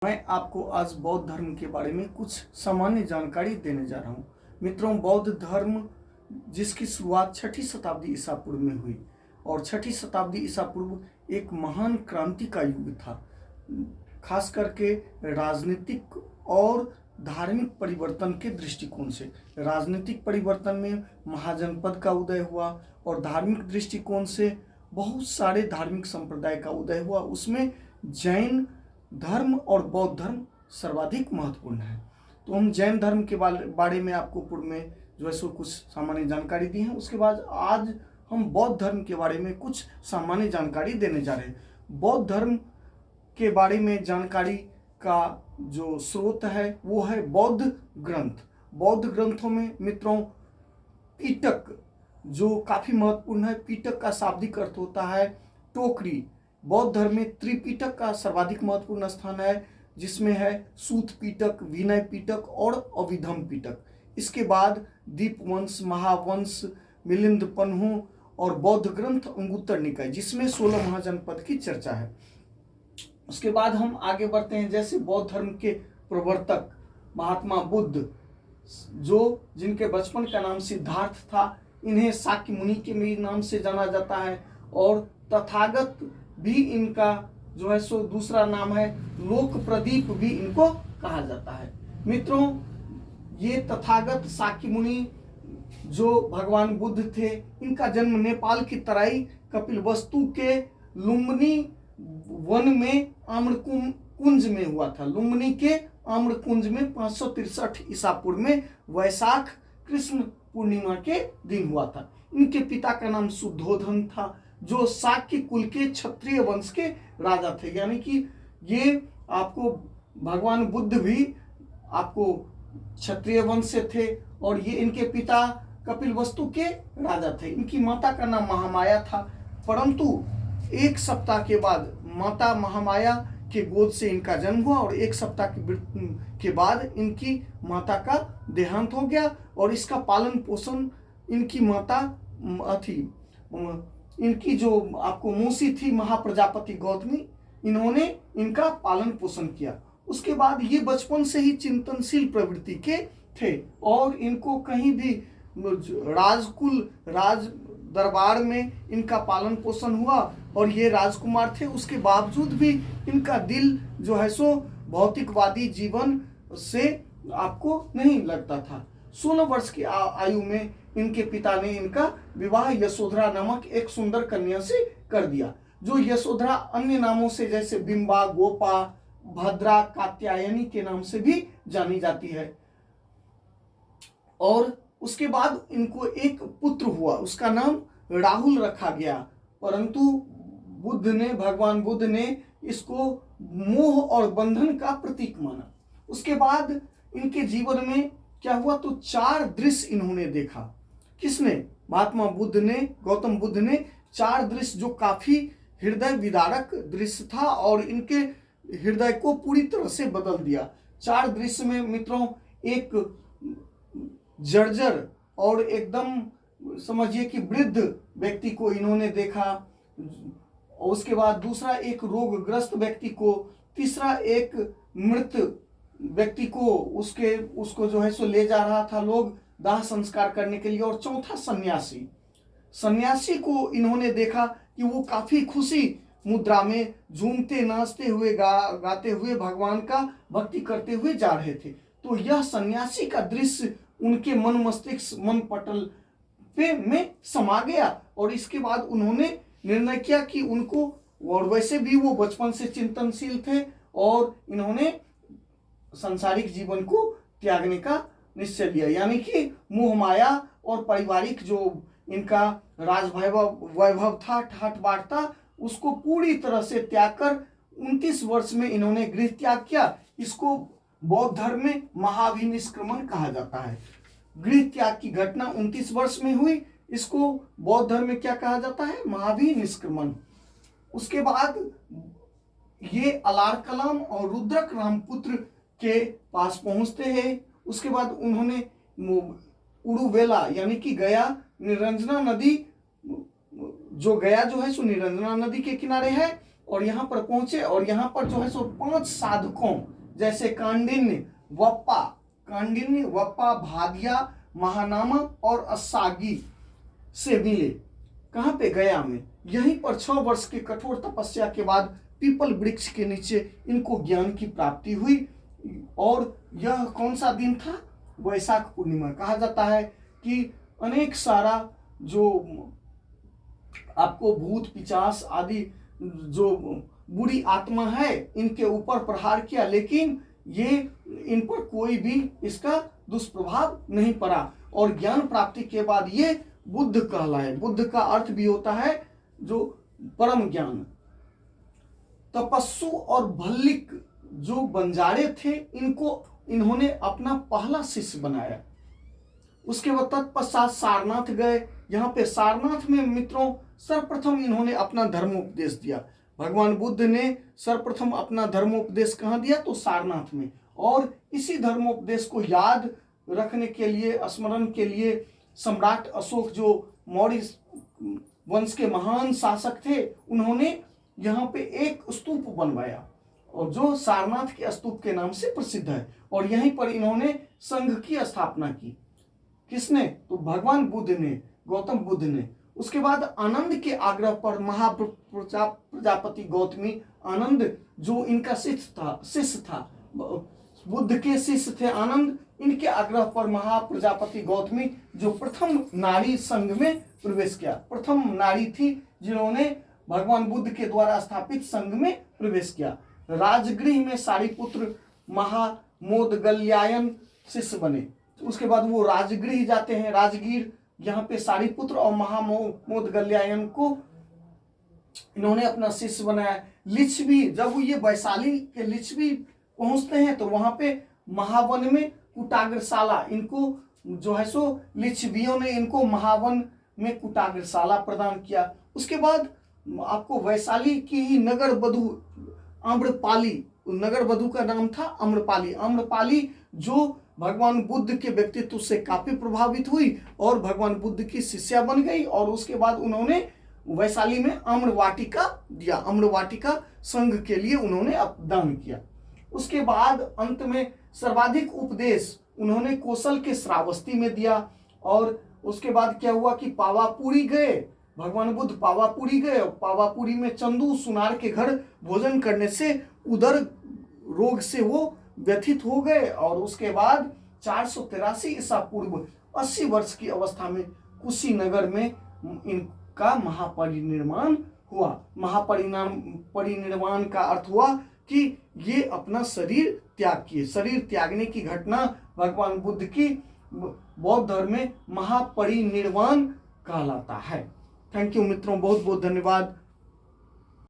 मैं आपको आज बौद्ध धर्म के बारे में कुछ सामान्य जानकारी देने जा रहा हूँ। मित्रों, बौद्ध धर्म जिसकी शुरुआत 6ठी शताब्दी ईसा पूर्व में हुई और 6ठी शताब्दी ईसा पूर्व एक महान क्रांति का युग था। खास करके राजनीतिक और धार्मिक परिवर्तन के दृष्टिकोण से। राजनीतिक परिवर्तन में महाजनपद का उदय हुआ और धार्मिक दृष्टिकोण से बहुत सारे धार्मिक संप्रदाय का उदय हुआ। उसमें जैन धर्म और बौद्ध धर्म सर्वाधिक महत्वपूर्ण है। तो हम जैन धर्म के बारे में आपको पूर्व में जो है सो कुछ सामान्य जानकारी दी है। उसके बाद आज हम बौद्ध धर्म के बारे में कुछ सामान्य जानकारी देने जा रहे हैं। बौद्ध धर्म के बारे में जानकारी का जो स्रोत है वो है बौद्ध ग्रंथ। बौद्ध ग्रंथों में मित्रों पिटक जो काफी महत्वपूर्ण है। पिटक का शाब्दिक अर्थ होता है टोकरी। बौद्ध धर्म में त्रिपिटक का सर्वाधिक महत्वपूर्ण स्थान है, जिसमें है सूत पिटक, विनय पिटक और अभिधम पिटक। इसके बाद दीपवंश, महावंश, मिलिंद पन्हु और बौद्ध ग्रंथ अंगुत्तर निकाय, जिसमें 16 महाजनपद की चर्चा है। उसके बाद हम आगे बढ़ते हैं। जैसे बौद्ध धर्म के प्रवर्तक महात्मा बुद्ध, जो जिनके बचपन का नाम सिद्धार्थ था, इन्हें शाक्य मुनि के नाम से जाना जाता है। और तथागत भी इनका जो है सो दूसरा नाम है। लोक प्रदीप भी इनको कहा जाता है। मित्रों, ये तथागत शाक्य मुनि जो भगवान बुद्ध थे, इनका जन्म नेपाल की तराई कपिलवस्तु के लुम्बिनी वन में आम्रकुंज में हुआ था। लुम्बिनी के आम्रकुंज में 563 ईसा पूर्व में वैशाख कृष्ण पूर्णिमा के दिन हुआ था। इनके पिता का नाम शुद्धोधन था, जो शाक्य कुल के क्षत्रिय वंश के राजा थे। यानी कि ये आपको भगवान बुद्ध भी आपको क्षत्रिय वंश से थे और ये इनके पिता कपिलवस्तु के राजा थे। इनकी माता का नाम महामाया था, परंतु एक सप्ताह के बाद माता महामाया के गोद से इनका जन्म हुआ और एक सप्ताह के बाद इनकी माता का देहांत हो गया। और इसका पालन पोषण इनकी माता इनकी जो आपको मौसी थी महाप्रजापति गौतमी, इन्होंने इनका पालन पोषण किया। उसके बाद ये बचपन से ही चिंतनशील प्रवृत्ति के थे और इनको कहीं भी राजकुल राज दरबार में इनका पालन पोषण हुआ और ये राजकुमार थे। उसके बावजूद भी इनका दिल जो है सो भौतिकवादी जीवन से आपको नहीं लगता था। 16 वर्ष की आयु में इनके पिता ने इनका विवाह यशोधरा नामक एक सुंदर कन्या से कर दिया, जो यशोधरा अन्य नामों से जैसे बिंबा, गोपा, भद्रा, कात्यायनी के नाम से भी जानी जाती है। और उसके बाद इनको एक पुत्र हुआ, उसका नाम राहुल रखा गया, परंतु भगवान बुद्ध ने इसको मोह और बंधन का प्रतीक माना। उसके बाद इनके जीवन में क्या हुआ, तो 4 दृश्य इन्होंने देखा। किसने? महात्मा बुद्ध ने, गौतम बुद्ध ने 4 दृश्य, जो काफी हृदय विदारक दृश्य था और इनके हृदय को पूरी तरह से बदल दिया। 4 दृश्य में मित्रों एक जर्जर और एकदम समझिए कि वृद्ध व्यक्ति को इन्होंने देखा, और उसके बाद दूसरा एक रोगग्रस्त व्यक्ति को, तीसरा एक मृत व्यक्ति को उसको जो है सो ले जा रहा था लोग दाह संस्कार करने के लिए, और चौथा सन्यासी को इन्होंने देखा कि वो काफी खुशी मुद्रा में झूमते नाचते हुए गाते हुए भगवान का भक्ति करते हुए जा रहे थे। तो यह सन्यासी का दृश्य उनके मन मस्तिष्क मन पटल पे में समा गया और इसके बाद उन्होंने निर्णय किया कि उनको, और वैसे भी वो बचपन से चिंतनशील थे और इन्होंने सांसारिक जीवन को त्यागने का निश्चय लिया। यानी कि मोह माया और पारिवारिक जो इनका वैभव था, ठाट बाट था, उसको पूरी तरह से त्याग कर 29 वर्ष में इन्होंने गृह त्याग किया। इसको बौद्ध धर्म में महाभिनिष्क्रमण कहा जाता है। गृह त्याग की घटना 29 वर्ष में हुई, इसको बौद्ध धर्म में क्या कहा जाता है? महाभिनिष्क्रमण। उसके बाद ये अलार कलाम और रुद्रक रामपुत्र के पास पहुंचते हैं। उसके बाद उन्होंने उड़ुवेला यानी कि गया निरंजना नदी, जो गया जो है सो निरंजना नदी के किनारे है, और यहाँ पर पहुंचे और यहाँ पर जो है सो 5 साधकों जैसे कांडिन्य, वप्पा, भादिया, महानामा और असागी से मिले। कहाँ पे? गया में। यहीं पर 6 वर्ष के कठोर तपस्या के बाद पीपल वृक्ष के नीचे इनको ज्ञान की प्राप्ति हुई। और यह कौन सा दिन था? वैशाख पूर्णिमा। कहा जाता है कि अनेक सारा जो आपको भूत पिचास आदि जो बुरी आत्मा है इनके ऊपर प्रहार किया, लेकिन ये इन पर कोई भी इसका दुष्प्रभाव नहीं पड़ा और ज्ञान प्राप्ति के बाद ये बुद्ध कहलाए। बुद्ध का अर्थ भी होता है जो परम ज्ञान। तपस्सु और भल्लिक जो बंजारे थे इन्होंने अपना पहला शिष्य बनाया। उसके बाद तत्पश्चात सारनाथ गए। यहाँ पे सारनाथ में मित्रों सर्वप्रथम इन्होंने अपना धर्मोपदेश दिया। भगवान बुद्ध ने सर्वप्रथम अपना धर्मोपदेश कहाँ दिया? तो सारनाथ में। और इसी धर्मोपदेश को याद रखने के लिए, स्मरण के लिए सम्राट अशोक जो मौर्य वंश के महान शासक थे, उन्होंने यहाँ पे एक स्तूप बनवाया और जो सारनाथ के स्तूप के नाम से प्रसिद्ध है। और यहीं पर इन्होंने संघ की स्थापना की। किसने? तो भगवान बुद्ध ने, गौतम बुद्ध ने। उसके बाद आनंद के आग्रह पर प्रजापति गौतमी, आनंद जो इनका शिष्य था, बुद्ध के शिष्य थे आनंद, इनके आग्रह पर महाप्रजापति गौतमी जो प्रथम नारी संघ में प्रवेश किया, प्रथम नारी थी जिन्होंने भगवान बुद्ध के द्वारा स्थापित संघ में प्रवेश किया। राजगृह में सारिपुत्र महामोदगल्यायन शिष्य बने। उसके बाद वो राजगृह जाते हैं, राजगीर। यहाँ पे सारिपुत्र और महामोदगल्यायन को इन्होंने अपना शिष्य बनाया। लिच्छवी, जब ये वैशाली के लिच्छवी पहुंचते हैं तो वहां पे महावन में कुटाग्रशाला, इनको जो है सो लिच्छवियों ने इनको महावन में कुटाग्रशाला प्रदान किया। उसके बाद आपको वैशाली की ही नगर वधु आम्रपाली, नगर वधु का नाम था आम्रपाली। आम्रपाली जो भगवान बुद्ध के व्यक्तित्व से काफी प्रभावित हुई और भगवान बुद्ध की शिष्या बन गई। और उसके बाद उन्होंने वैशाली में आम्रवाटिका दिया, आम्रवाटिका संघ के लिए उन्होंने दान किया। उसके बाद अंत में सर्वाधिक उपदेश उन्होंने कौशल के श्रावस्ती में दिया। और उसके बाद क्या हुआ कि पावापुरी गए, भगवान बुद्ध पावापुरी गए। पावापुरी में चंदू सुनार के घर भोजन करने से उदर रोग से वो व्यथित हो गए। और उसके बाद 483 ईसा पूर्व 80 वर्ष की अवस्था में कुशीनगर में इनका महापरिनिर्वाण हुआ। महापरिनिर्वाण का अर्थ हुआ कि ये अपना शरीर त्याग किए। शरीर त्यागने की घटना भगवान बुद्ध की बौद्ध धर्म में महापरिनिर्वाण कहलाता है। थैंक यू मित्रों, बहुत बहुत धन्यवाद।